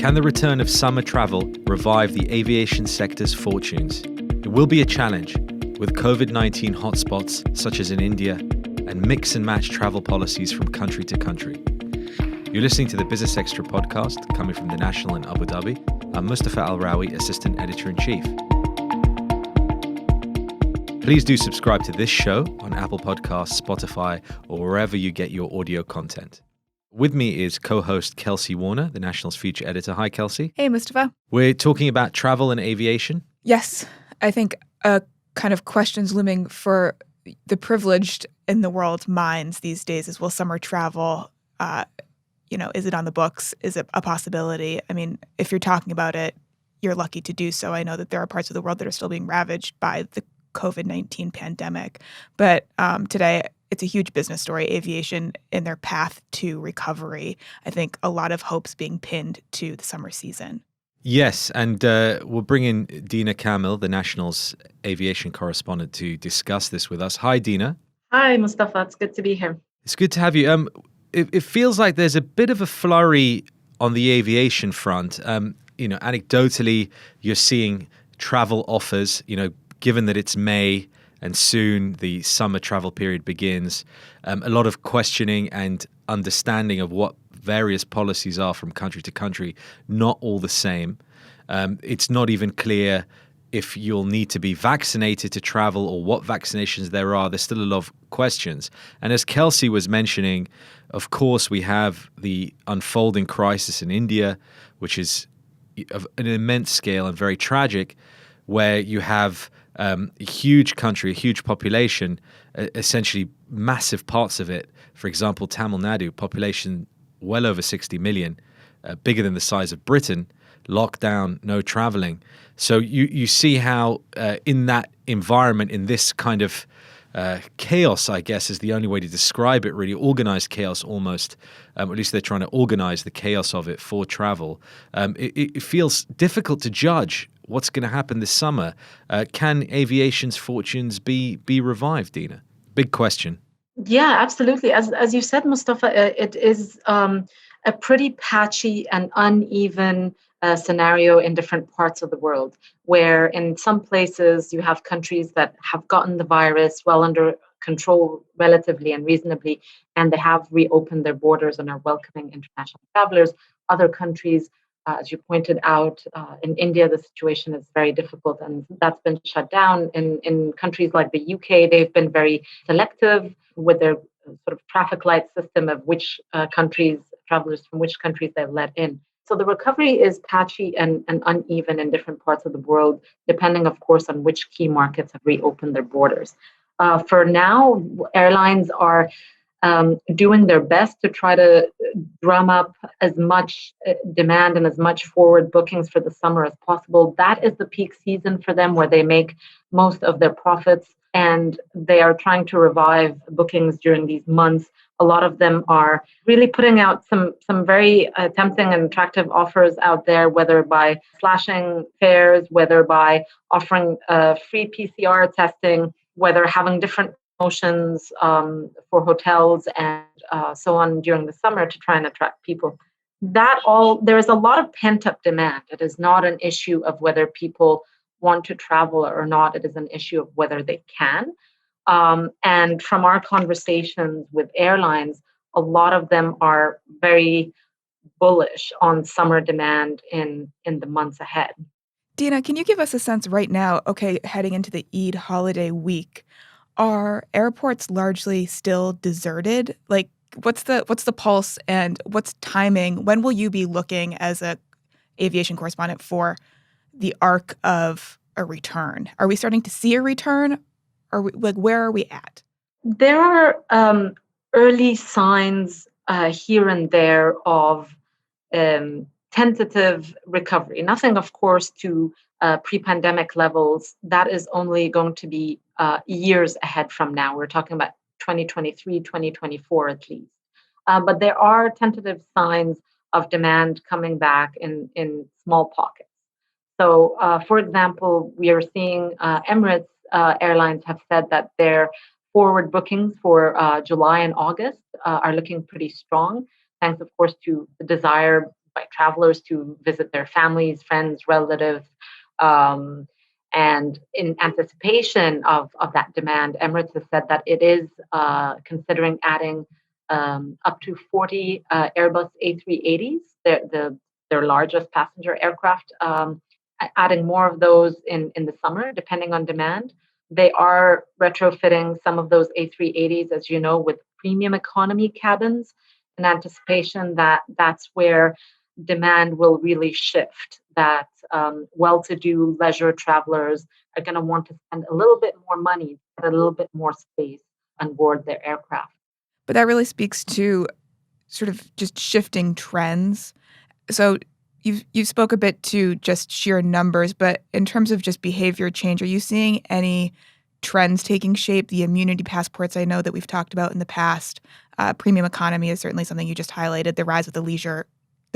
Can the return of summer travel revive the aviation sector's fortunes? It will be a challenge, with COVID-19 hotspots such as in India and mix and match travel policies from country to country. You're listening to the Business Extra podcast coming from the National in Abu Dhabi. I'm Mustafa Alrawi, Assistant Editor-in-Chief. Please do subscribe to this show on Apple Podcasts, Spotify, or wherever you get your audio content. With me is co-host Kelsey Warner, the National's feature editor. Hi, Kelsey. Hey, Mustafa. We're talking about travel and aviation. Yes, I think a kind of questions looming for the privileged in the world's minds these days is, will summer travel, is it on the books? Is it a possibility? I mean, if you're talking about it, you're lucky to do so. I know that there are parts of the world that are still being ravaged by the COVID-19 pandemic. But today, it's a huge business story, aviation in their path to recovery. I think a lot of hopes being pinned to the summer season. Yes, and we'll bring in Deena Kamel, the National's aviation correspondent, to discuss this with us. Hi, Deena. Hi, Mustafa. It's good to be here. It's good to have you. It feels like there's a bit of a flurry on the aviation front. Anecdotally, you're seeing travel offers, given that it's May and soon the summer travel period begins, a lot of questioning and understanding of what various policies are from country to country, not all the same. It's not even clear if you'll need to be vaccinated to travel or what vaccinations there are. There's still a lot of questions. And as Kelsey was mentioning, of course, we have the unfolding crisis in India, which is of an immense scale and very tragic, where you have a huge country, a huge population, essentially massive parts of it. For example, Tamil Nadu, population well over 60 million, bigger than the size of Britain, lockdown, no traveling. So you see how in that environment, in this kind of chaos, I guess, is the only way to describe it, really, organized chaos almost, at least they're trying to organize the chaos of it for travel. It feels difficult to judge what's going to happen this summer. Can aviation's fortunes be revived, Deena? Big question. Yeah, absolutely. As you said, Mustafa, it is a pretty patchy and uneven scenario in different parts of the world, where in some places you have countries that have gotten the virus well under control relatively and reasonably, and they have reopened their borders and are welcoming international travelers. Other countries, as you pointed out, in India, the situation is very difficult, and that's been shut down. In countries like the UK, they've been very selective with their sort of traffic light system of which travelers from which countries they've let in. So the recovery is patchy and uneven in different parts of the world, depending, of course, on which key markets have reopened their borders. For now, airlines are doing their best to try to drum up as much demand and as much forward bookings for the summer as possible. That is the peak season for them, where they make most of their profits, and they are trying to revive bookings during these months. A lot of them are really putting out some very tempting and attractive offers out there, whether by slashing fares, whether by offering free PCR testing, whether having different promotions for hotels and so on during the summer to try and attract people. There is a lot of pent-up demand. It is not an issue of whether people want to travel or not. It is an issue of whether they can. And from our conversations with airlines, a lot of them are very bullish on summer demand in the months ahead. Deena, can you give us a sense right now, heading into the Eid holiday week, are airports largely still deserted? Like, what's the pulse and what's timing? When will you be looking as a aviation correspondent for the arc of a return? Are we starting to see a return? Or where are we at? There are early signs here and there of tentative recovery. Nothing, of course, to pre-pandemic levels. That is only going to be years ahead from now. We're talking about 2023, 2024 at least. But there are tentative signs of demand coming back in small pockets. So, for example, we are seeing Emirates airlines have said that their forward bookings for July and August are looking pretty strong, thanks, of course, to the desire by travelers to visit their families, friends, relatives. Um, and in anticipation of that demand, Emirates has said that it is considering adding up to 40 Airbus A380s, their largest passenger aircraft, adding more of those in the summer, depending on demand. They are retrofitting some of those A380s, as you know, with premium economy cabins in anticipation that that's where demand will really shift, that well-to-do leisure travelers are going to want to spend a little bit more money, but a little bit more space on board their aircraft. But that really speaks to sort of just shifting trends. So you spoke a bit to just sheer numbers, but in terms of just behavior change, are you seeing any trends taking shape? The immunity passports I know that we've talked about in the past. Premium economy is certainly something you just highlighted. The rise of the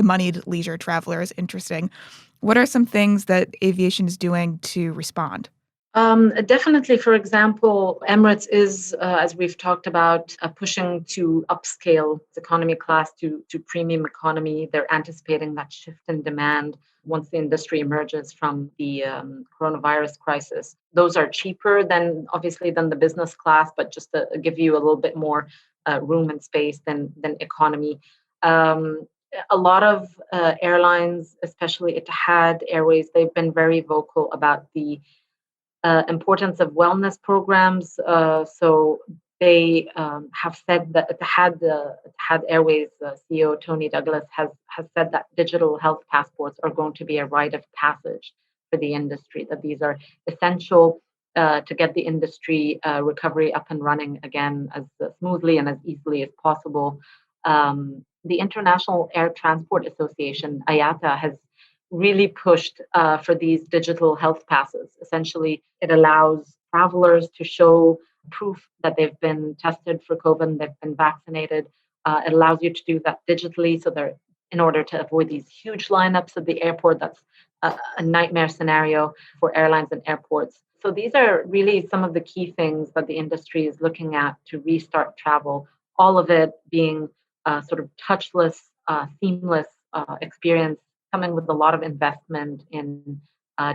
moneyed leisure traveler is interesting. What are some things that aviation is doing to respond? Definitely, for example, Emirates is, as we've talked about, pushing to upscale its economy class to premium economy. They're anticipating that shift in demand once the industry emerges from the coronavirus crisis. Those are cheaper than the business class, but just to give you a little bit more room and space than economy. A lot of airlines, especially Etihad Airways, they've been very vocal about the importance of wellness programs. So they have said that Etihad Airways CEO Tony Douglas has said that digital health passports are going to be a rite of passage for the industry, that these are essential to get the industry recovery up and running again as smoothly and as easily as possible. The International Air Transport Association, IATA, has really pushed for these digital health passes. Essentially, it allows travelers to show proof that they've been tested for COVID, they've been vaccinated. It allows you to do that digitally, so they're in order to avoid these huge lineups at the airport. That's a nightmare scenario for airlines and airports. So these are really some of the key things that the industry is looking at to restart travel. All of it being sort of touchless, seamless experience, coming with a lot of investment in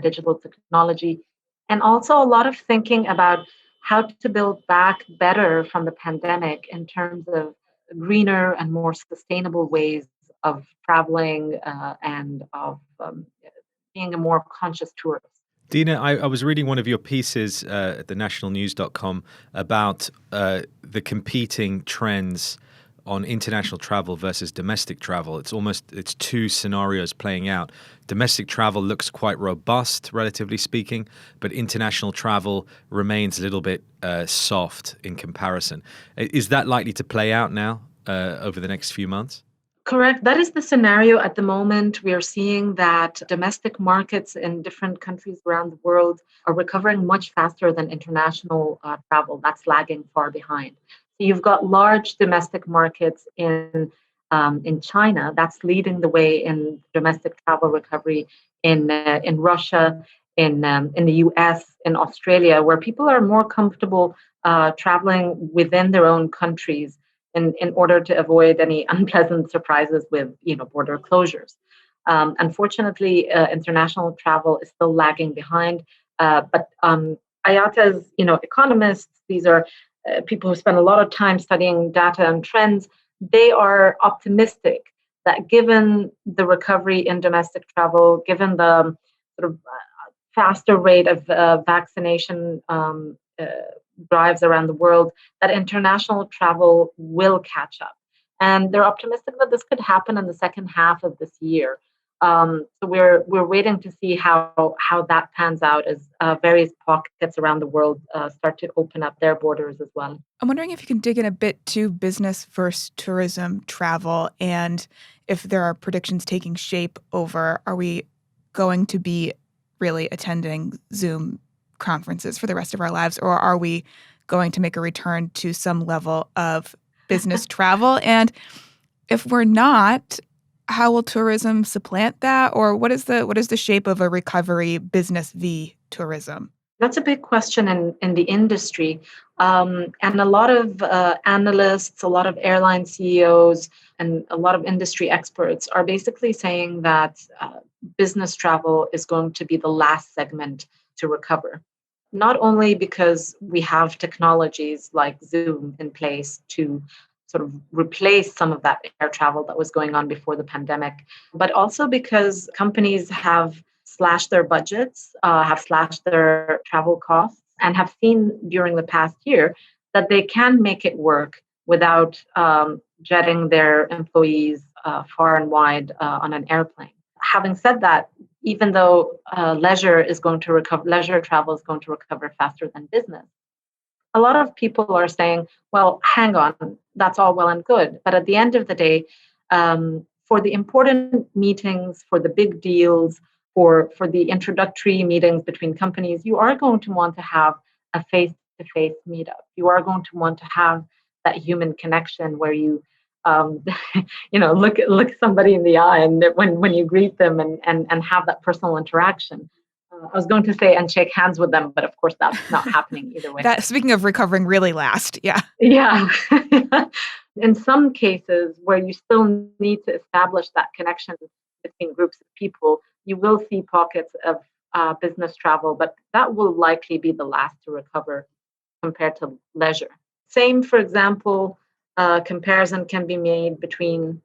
digital technology, and also a lot of thinking about how to build back better from the pandemic in terms of greener and more sustainable ways of traveling and of being a more conscious tourist. Deena, I was reading one of your pieces at thenationalnews.com about the competing trends on international travel versus domestic travel. It's two scenarios playing out. Domestic travel looks quite robust, relatively speaking, but international travel remains a little bit soft in comparison. Is that likely to play out now over the next few months? Correct. That is the scenario at the moment. We are seeing that domestic markets in different countries around the world are recovering much faster than international travel. That's lagging far behind. So you've got large domestic markets in China. That's leading the way in domestic travel recovery. In Russia, in the U.S., in Australia, where people are more comfortable traveling within their own countries in order to avoid any unpleasant surprises with border closures. Unfortunately, international travel is still lagging behind. But IATA's economists, these are people who spend a lot of time studying data and trends. They are optimistic that given the recovery in domestic travel, given the sort of faster rate of vaccination drives around the world, that international travel will catch up. And they're optimistic that this could happen in the second half of this year. So we're waiting to see how that pans out as various pockets around the world start to open up their borders as well. I'm wondering if you can dig in a bit to business versus tourism travel, and if there are predictions taking shape over, are we going to be really attending Zoom conferences for the rest of our lives, or are we going to make a return to some level of business travel? And if we're not, how will tourism supplant that? Or what is the shape of a recovery business v tourism? That's a big question in the industry. And a lot of analysts, a lot of airline CEOs and a lot of industry experts are basically saying that business travel is going to be the last segment to recover. Not only because we have technologies like Zoom in place to sort of replace some of that air travel that was going on before the pandemic, but also because companies have slashed their budgets, have slashed their travel costs, and have seen during the past year that they can make it work without jetting their employees far and wide on an airplane. Having said that, even though leisure travel is going to recover faster than business, a lot of people are saying, well, hang on, that's all well and good. But at the end of the day, for the important meetings, for the big deals, for the introductory meetings between companies, you are going to want to have a face-to-face meetup. You are going to want to have that human connection where you look somebody in the eye and when you greet them and have that personal interaction. I was going to say and shake hands with them, but of course that's not happening either way. That, speaking of recovering really last, yeah. Yeah. In some cases where you still need to establish that connection between groups of people, you will see pockets of business travel, but that will likely be the last to recover compared to leisure. Same, for example, comparison can be made between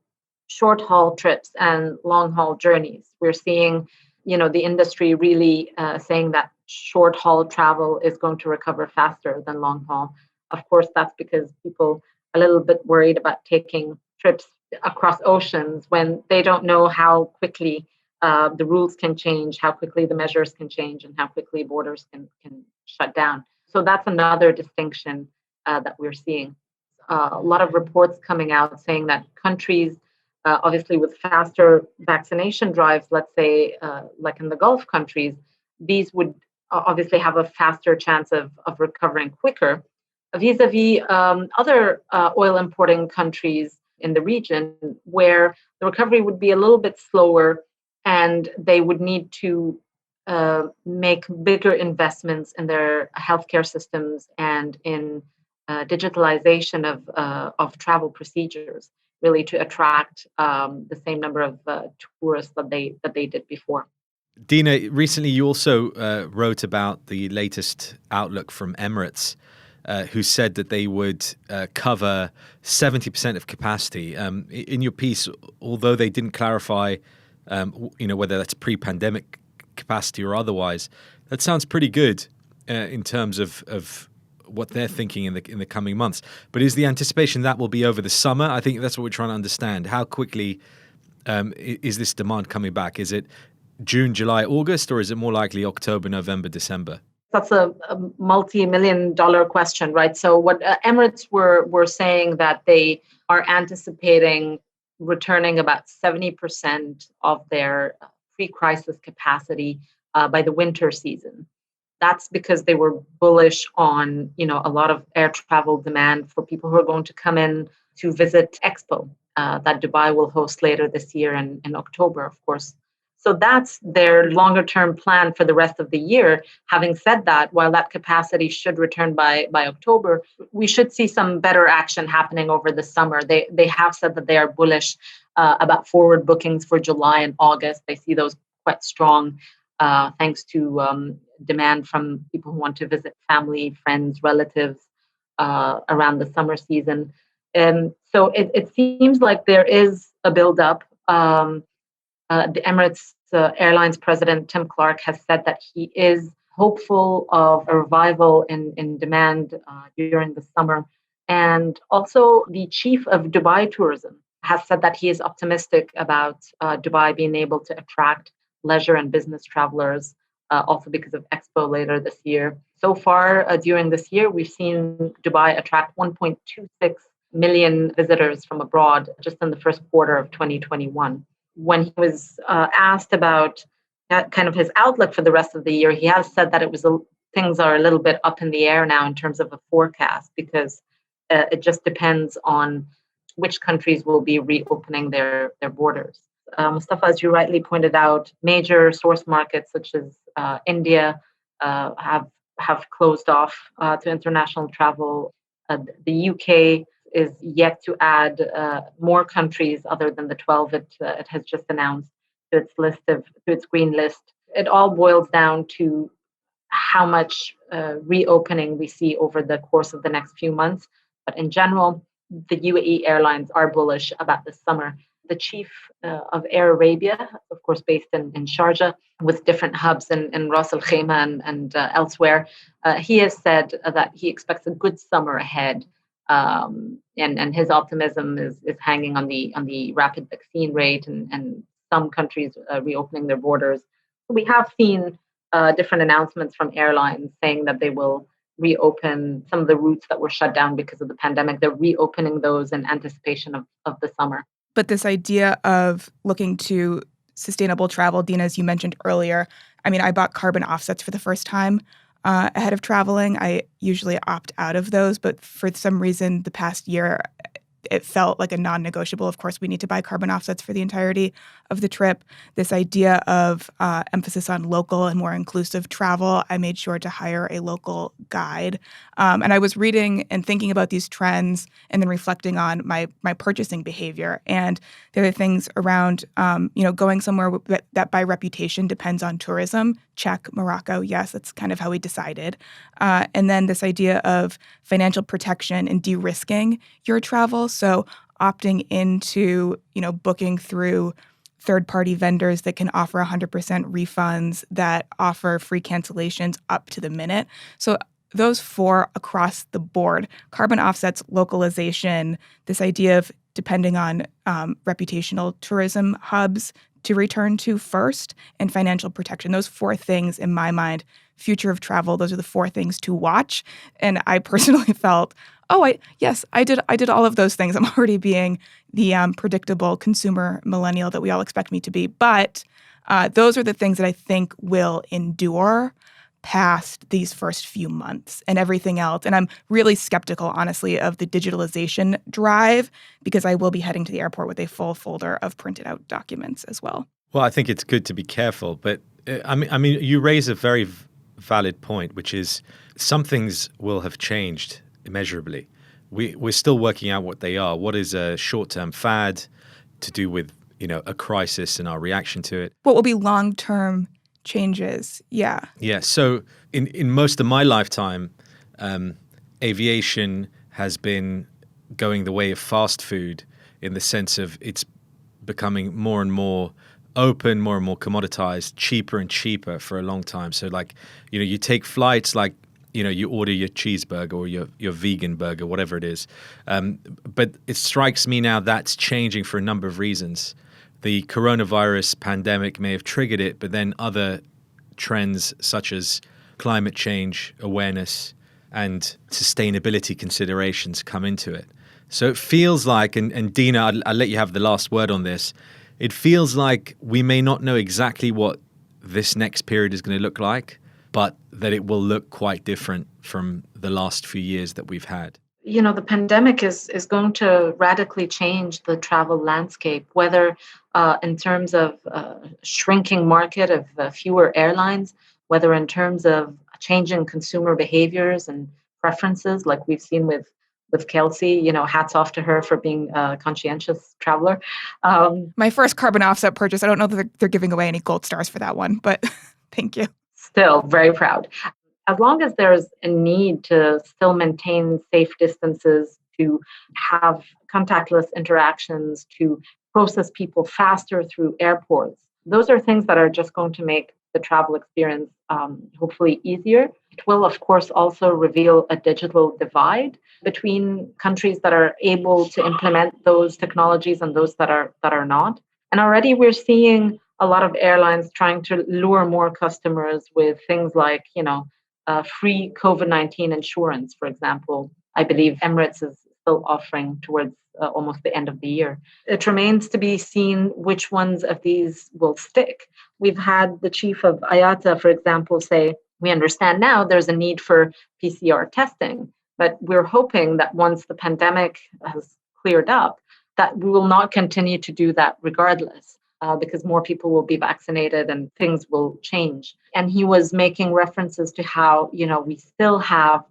short haul trips and long haul journeys. We're seeing, the industry really saying that short haul travel is going to recover faster than long haul. Of course, that's because people are a little bit worried about taking trips across oceans when they don't know how quickly the rules can change, how quickly the measures can change, and how quickly borders can shut down. So that's another distinction that we're seeing. A lot of reports coming out saying that countries, obviously with faster vaccination drives, let's say like in the Gulf countries, these would obviously have a faster chance of recovering quicker vis-a-vis other oil importing countries in the region where the recovery would be a little bit slower and they would need to make bigger investments in their healthcare systems and in digitalization of travel procedures, really to attract the same number of tourists that they did before. Deena, recently you also wrote about the latest outlook from Emirates, who said that they would cover 70% of capacity. In your piece, although they didn't clarify, whether that's pre-pandemic capacity or otherwise, that sounds pretty good in terms of what they're thinking in the coming months. But is the anticipation that will be over the summer? I think that's what we're trying to understand. How quickly is this demand coming back? Is it June, July, August, or is it more likely October, November, December? That's a multi-million-dollar question, right? So what Emirates were saying that they are anticipating returning about 70% of their pre-crisis capacity by the winter season. That's because they were bullish on, a lot of air travel demand for people who are going to come in to visit Expo that Dubai will host later this year in October, of course. So that's their longer term plan for the rest of the year. Having said that, while that capacity should return by October, we should see some better action happening over the summer. They have said that they are bullish about forward bookings for July and August. They see those quite strong thanks to demand from people who want to visit family, friends, relatives around the summer season. So it seems like there is a buildup. The Emirates Airlines president, Tim Clark, has said that he is hopeful of a revival in demand during the summer. And also the chief of Dubai Tourism has said that he is optimistic about Dubai being able to attract leisure and business travelers, also because of Expo later this year. So far, during this year, we've seen Dubai attract 1.26 million visitors from abroad just in the first quarter of 2021. When he was asked about kind of his outlook for the rest of the year, he has said that things are a little bit up in the air now in terms of a forecast because it just depends on which countries will be reopening their borders. Mustafa, as you rightly pointed out, major source markets such as India have closed off to international travel. The UK is yet to add more countries other than the 12 it has just announced to its green list. It all boils down to how much reopening we see over the course of the next few months. But in general, the UAE airlines are bullish about this summer. The chief of Air Arabia, of course, based in Sharjah, with different hubs in Ras Al Khaimah and elsewhere, he has said that he expects a good summer ahead. And his optimism is hanging on the rapid vaccine rate and some countries reopening their borders. We have seen different announcements from airlines saying that they will reopen some of the routes that were shut down because of the pandemic. They're reopening those in anticipation of the summer. But this idea of looking to sustainable travel, Deena, as you mentioned earlier, I mean, I bought carbon offsets for the first time ahead of traveling. I usually opt out of those, but for some reason, the past year, it felt like a non-negotiable. Of course, we need to buy carbon offsets for the entirety of the trip. This idea of emphasis on local and more inclusive travel, I made sure to hire a local guide. And I was reading and thinking about these trends and then reflecting on my purchasing behavior. And there are things around, going somewhere that by reputation depends on tourism. Check, Morocco, yes, that's kind of how we decided. And then this idea of financial protection and de-risking your travel. So opting into, booking through third-party vendors that can offer 100% refunds, that offer free cancellations up to the minute. So those four across the board: carbon offsets, localization, this idea of depending on reputational tourism hubs to return to first, and financial protection. Those four things, in my mind, future of travel, those are the four things to watch. And I personally felt, I did all of those things. I'm already being the predictable consumer millennial that we all expect me to be. But those are the things that I think will endure past these first few months and everything else. And I'm really skeptical, honestly, of the digitalization drive, because I will be heading to the airport with a full folder of printed out documents as well. Well, I think it's good to be careful. But I mean, you raise a very valid point, which is some things will have changed immeasurably. We're still working out what they are. What is a short-term fad to do with, a crisis and our reaction to it? What will be long-term changes? Yeah. Yeah. So in most of my lifetime, aviation has been going the way of fast food, in the sense of it's becoming more and more open, more and more commoditized, cheaper and cheaper for a long time. So you take flights like, you order your cheeseburger or your vegan burger, whatever it is. But it strikes me now that's changing for a number of reasons. The coronavirus pandemic may have triggered it, but then other trends such as climate change awareness and sustainability considerations come into it. So it feels like, and Deena, I'll let you have the last word on this, it feels like we may not know exactly what this next period is going to look like, but that it will look quite different from the last few years that we've had. The pandemic is going to radically change the travel landscape, whether in terms of shrinking market of fewer airlines, whether in terms of changing consumer behaviors and preferences, like we've seen with Kelsey. Hats off to her for being a conscientious traveler. My first carbon offset purchase, I don't know that they're giving away any gold stars for that one, but thank you. Still very proud. As long as there's a need to still maintain safe distances, to have contactless interactions, to process people faster through airports, those are things that are just going to make the travel experience hopefully easier. It will, of course, also reveal a digital divide between countries that are able to implement those technologies and those that are not. And already we're seeing a lot of airlines trying to lure more customers with things like, free COVID-19 insurance, for example. I believe Emirates is still offering towards almost the end of the year. It remains to be seen which ones of these will stick. We've had the chief of Iata, for example, say, we understand now there's a need for PCR testing, but we're hoping that once the pandemic has cleared up, that we will not continue to do that regardless. because more people will be vaccinated and things will change. And he was making references to how, we still have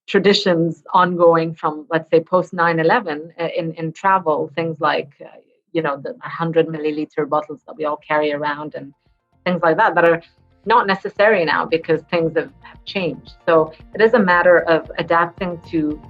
traditions ongoing from, let's say, post 9/11 in travel, things like, the 100 milliliter bottles that we all carry around and things like that are not necessary now because things have changed. So it is a matter of adapting to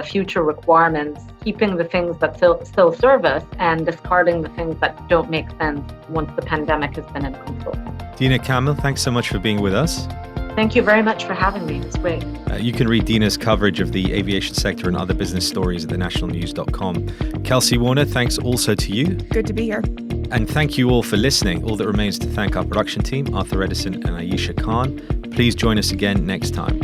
future requirements, keeping the things that still serve us and discarding the things that don't make sense once the pandemic has been in control. Deena Kamel, thanks so much for being with us. Thank you very much for having me. It's great. You can read Deena's coverage of the aviation sector and other business stories at thenationalnews.com. Kelsey Warner, thanks also to you. Good to be here. And thank you all for listening. All that remains to thank our production team, Arthur Edison and Ayesha Khan. Please join us again next time.